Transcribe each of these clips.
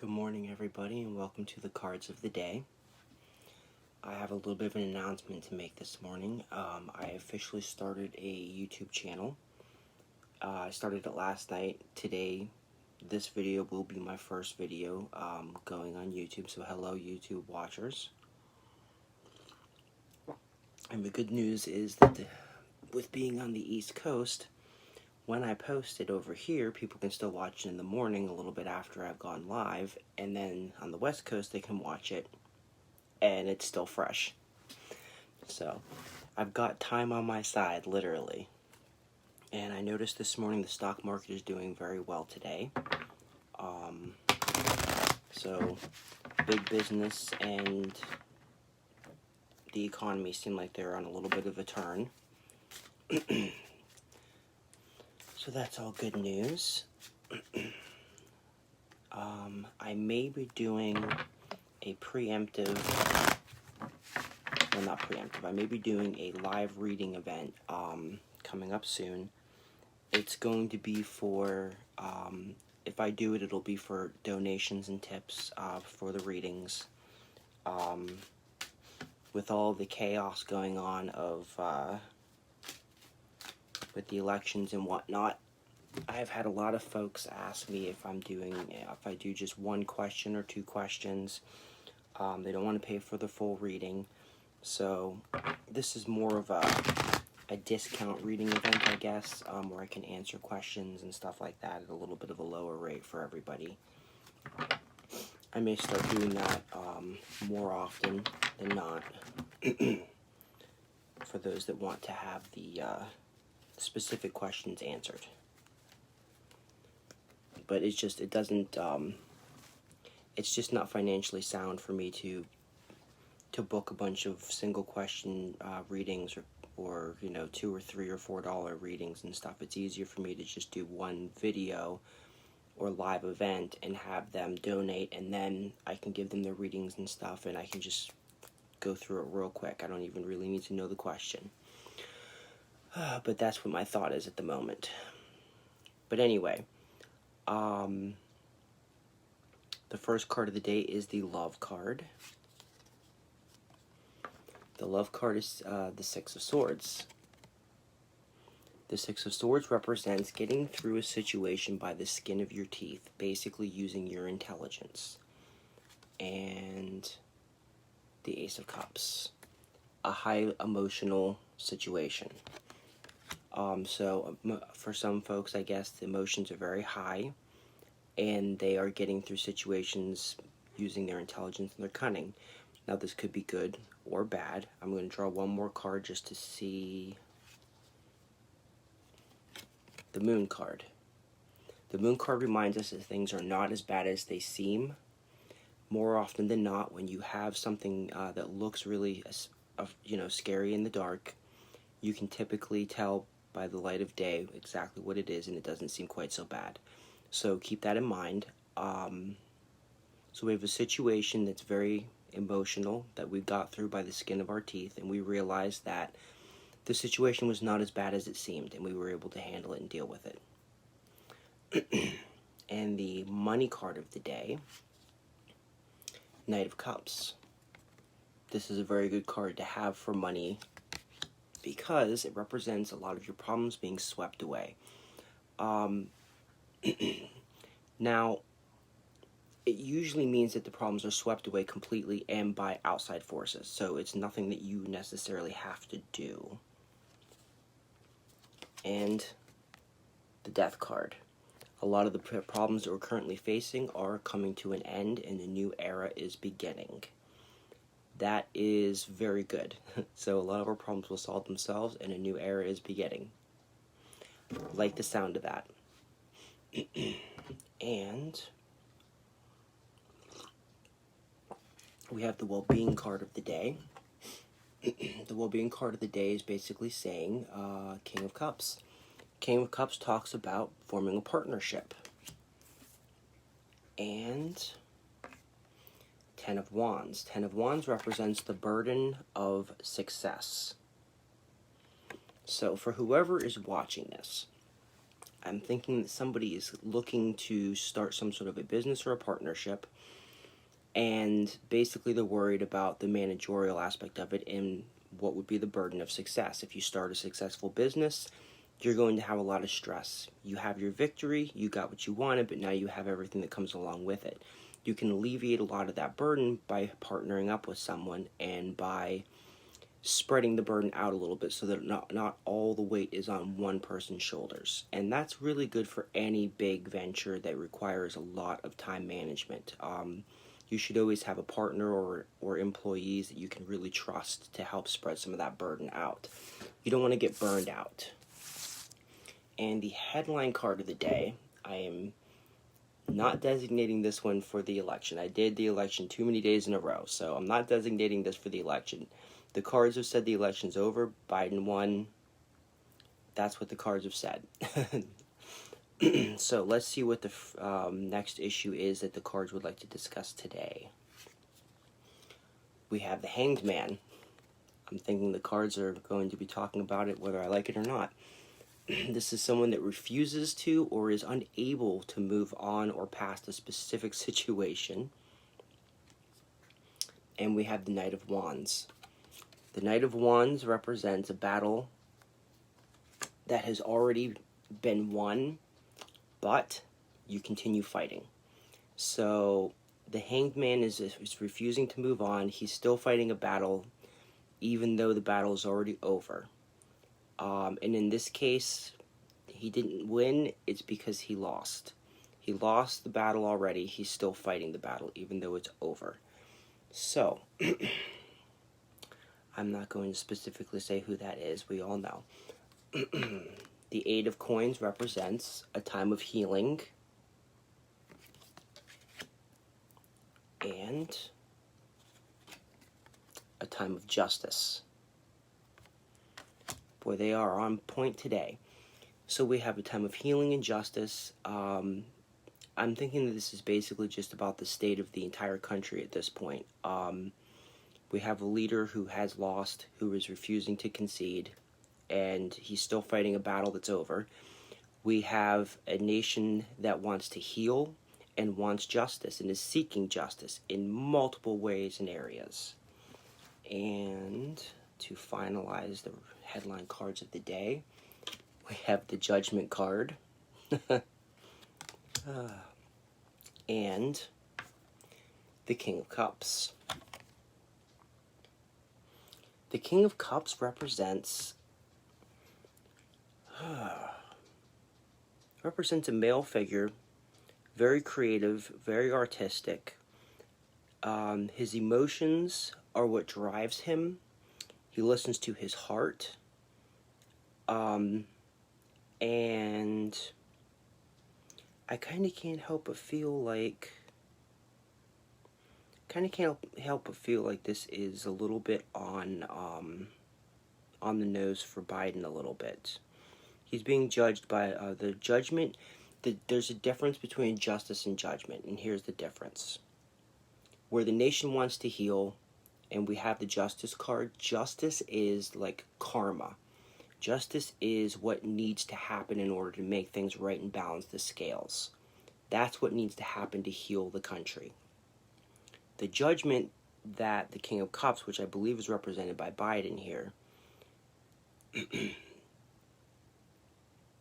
Good morning, everybody, and welcome to the cards of the day. I have a little bit of an announcement to make this morning. I officially started a YouTube channel. I started it last night. Today, this video will be my first video going on YouTube, so hello, YouTube watchers. And the good news is that with being on the East Coast, when I post it over here, people can still watch it in the morning a little bit after I've gone live, and then on the West Coast they can watch it and it's still fresh. So I've got time on my side, literally. And I noticed this morning the stock market is doing very well today. So big business and the economy seem like they're on a little bit of a turn. So that's all good news. I may be doing a I may be doing a live reading event coming up soon. It's going to be for, if I do it, it'll be for donations and tips for the readings. With all the chaos going on with the elections and whatnot, I've had a lot of folks ask me if I do just one question or two questions. They don't want to pay for the full reading. So this is more of a discount reading event, I guess, where I can answer questions and stuff like that at a little bit of a lower rate for everybody. I may start doing that more often than not for those that want to have the specific questions answered. But it's just not financially sound for me to book a bunch of single question readings or $2 or $3 or $4 readings and stuff. It's easier for me to just do one video or live event and have them donate, and then I can give them their readings and stuff, and I can just go through it real quick. I don't even really need to know the question. But that's what my thought is at the moment. But anyway, the first card of the day is the Love card. The Love card is the Six of Swords. The Six of Swords represents getting through a situation by the skin of your teeth, basically using your intelligence. And the Ace of Cups, a high emotional situation. So for some folks, I guess the emotions are very high, and they are getting through situations using their intelligence and their cunning. Now, this could be good or bad. I'm going to draw one more card just to see the Moon card. The Moon card reminds us that things are not as bad as they seem. More often than not, when you have something that looks really scary in the dark, you can typically tell by the light of day exactly what it is, and it doesn't seem quite so bad. So keep that in mind. So we have a situation that's very emotional that we got through by the skin of our teeth, and we realized that the situation was not as bad as it seemed, and we were able to handle it and deal with it. And the Money card of the day, Knight of Cups. This is a very good card to have for money because it represents a lot of your problems being swept away. Now, it usually means that the problems are swept away completely and by outside forces, so it's nothing that you necessarily have to do. And the Death card. A lot of the problems that we're currently facing are coming to an end, and a new era is beginning. That is very good. So a lot of our problems will solve themselves, and a new era is beginning. Like the sound of that. And we have the Well-Being card of the day. The Well-Being card of the day is basically saying King of Cups. King of Cups talks about forming a partnership. And Ten of Wands. Ten of Wands represents the burden of success. So for whoever is watching this, I'm thinking that somebody is looking to start some sort of a business or a partnership, and basically they're worried about the managerial aspect of it and what would be the burden of success. If you start a successful business, you're going to have a lot of stress. You have your victory, you got what you wanted, but now you have everything that comes along with it. You can alleviate a lot of that burden by partnering up with someone and by spreading the burden out a little bit so that not all the weight is on one person's shoulders. And that's really good for any big venture that requires a lot of time management. You should always have a partner or employees that you can really trust to help spread some of that burden out. You don't want to get burned out. And the headline card of the day, I am not designating this one for the election. I did the election too many days in a row, so I'm not designating this for the election. The cards have said the election's over. Biden won. That's what the cards have said. So let's see what the next issue is that the cards would like to discuss today. We have the Hanged Man. I'm thinking the cards are going to be talking about it whether I like it or not. This is someone that refuses to or is unable to move on or past a specific situation. And we have the Knight of Wands. The Knight of Wands represents a battle that has already been won, but you continue fighting. So the Hanged Man is refusing to move on. He's still fighting a battle, even though the battle is already over. And in this case, he didn't win. It's because he lost. He lost the battle already. He's still fighting the battle, even though it's over. So, I'm not going to specifically say who that is. We all know. The Eight of Coins represents a time of healing and a time of justice. Boy, they are on point today. So we have a time of healing and justice. I'm thinking that this is basically just about the state of the entire country at this point. We have a leader who has lost, who is refusing to concede, and he's still fighting a battle that's over. We have a nation that wants to heal and wants justice and is seeking justice in multiple ways and areas. And to finalize the headline cards of the day, we have the Judgment card and the King of Cups. The King of Cups represents a male figure, very creative, very artistic. His emotions are what drives him. He listens to his heart. And I kind of can't help but feel like this is a little bit on the nose for Biden a little bit. He's being judged by the judgment. There's a difference between justice and judgment, and here's the difference. Where the nation wants to heal, and we have the Justice card, justice is like karma. Justice is what needs to happen in order to make things right and balance the scales. That's what needs to happen to heal the country. The judgment that the King of Cups, which I believe is represented by Biden here,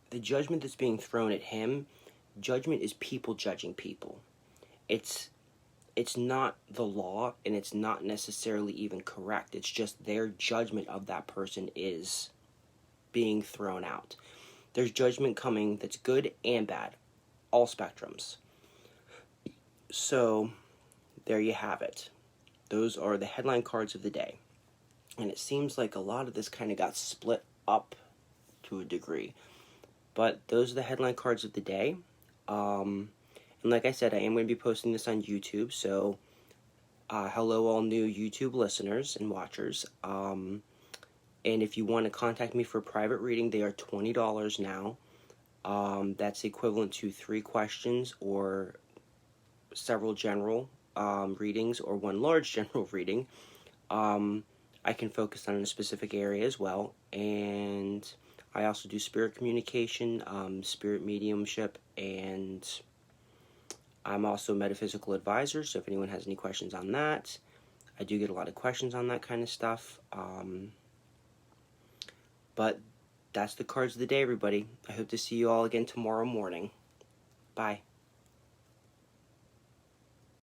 the judgment that's being thrown at him, judgment is people judging people. It's not the law, and it's not necessarily even correct. It's just their judgment of that person is being thrown out. There's judgment coming that's good and bad, all spectrums. So, there you have it. Those are the headline cards of the day. And it seems like a lot of this kind of got split up to a degree. But those are the headline cards of the day. And like I said, I am going to be posting this on YouTube. So, hello all new YouTube listeners and watchers. And if you want to contact me for a private reading, they are $20 now. That's equivalent to 3 questions or several general readings or 1 large general reading. I can focus on a specific area as well, and I also do spirit communication, spirit mediumship, and I'm also a metaphysical advisor, so if anyone has any questions on that, I do get a lot of questions on that kind of stuff. But that's the cards of the day, everybody. I hope to see you all again tomorrow morning. Bye.